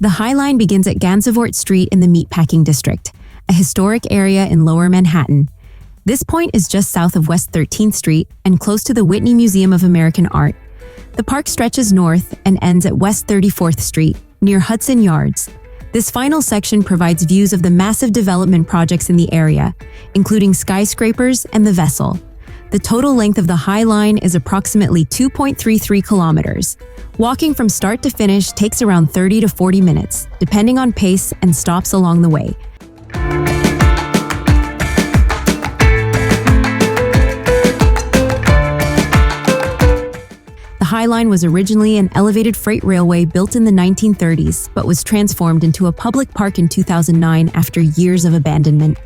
The High Line begins at Gansevoort Street in the Meatpacking District, a historic area in Lower Manhattan. This point is just south of West 13th Street and close to the Whitney Museum of American Art. The park stretches north and ends at West 34th Street, near Hudson Yards. This final section provides views of the massive development projects in the area, including skyscrapers and the Vessel. The total length of the High Line is approximately 2.33 kilometers. Walking from start to finish takes around 30 to 40 minutes, depending on pace and stops along the way. The High Line was originally an elevated freight railway built in the 1930s, but was transformed into a public park in 2009 after years of abandonment.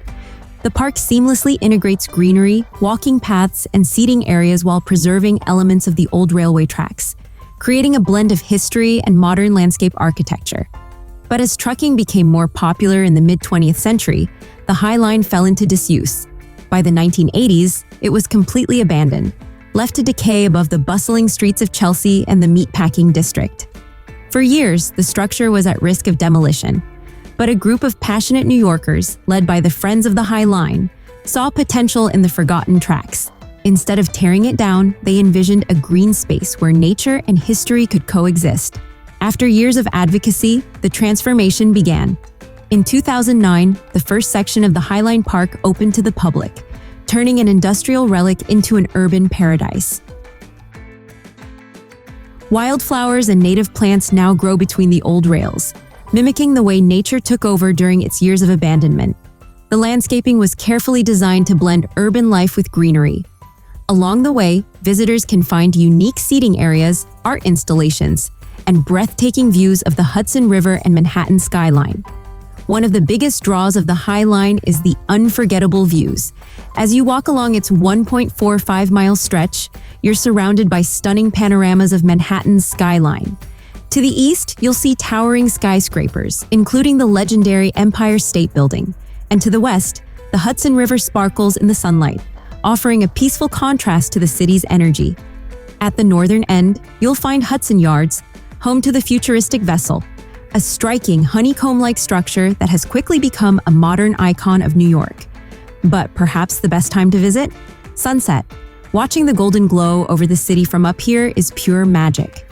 The park seamlessly integrates greenery, walking paths, and seating areas while preserving elements of the old railway tracks, creating a blend of history and modern landscape architecture. But as trucking became more popular in the mid-20th century, the High Line fell into disuse. By the 1980s, it was completely abandoned, left to decay above the bustling streets of Chelsea and the Meatpacking District. For years, the structure was at risk of demolition. But a group of passionate New Yorkers, led by the Friends of the High Line, saw potential in the forgotten tracks. Instead of tearing it down, they envisioned a green space where nature and history could coexist. After years of advocacy, the transformation began. In 2009, the first section of the High Line Park opened to the public, turning an industrial relic into an urban paradise. Wildflowers and native plants now grow between the old rails, mimicking the way nature took over during its years of abandonment. The landscaping was carefully designed to blend urban life with greenery. Along the way, visitors can find unique seating areas, art installations, and breathtaking views of the Hudson River and Manhattan skyline. One of the biggest draws of the High Line is the unforgettable views. As you walk along its 1.45-mile stretch, you're surrounded by stunning panoramas of Manhattan's skyline. To the east, you'll see towering skyscrapers, including the legendary Empire State Building. And to the west, the Hudson River sparkles in the sunlight, offering a peaceful contrast to the city's energy. At the northern end, you'll find Hudson Yards, home to the futuristic Vessel, a striking honeycomb-like structure that has quickly become a modern icon of New York. But perhaps the best time to visit? Sunset. Watching the golden glow over the city from up here is pure magic.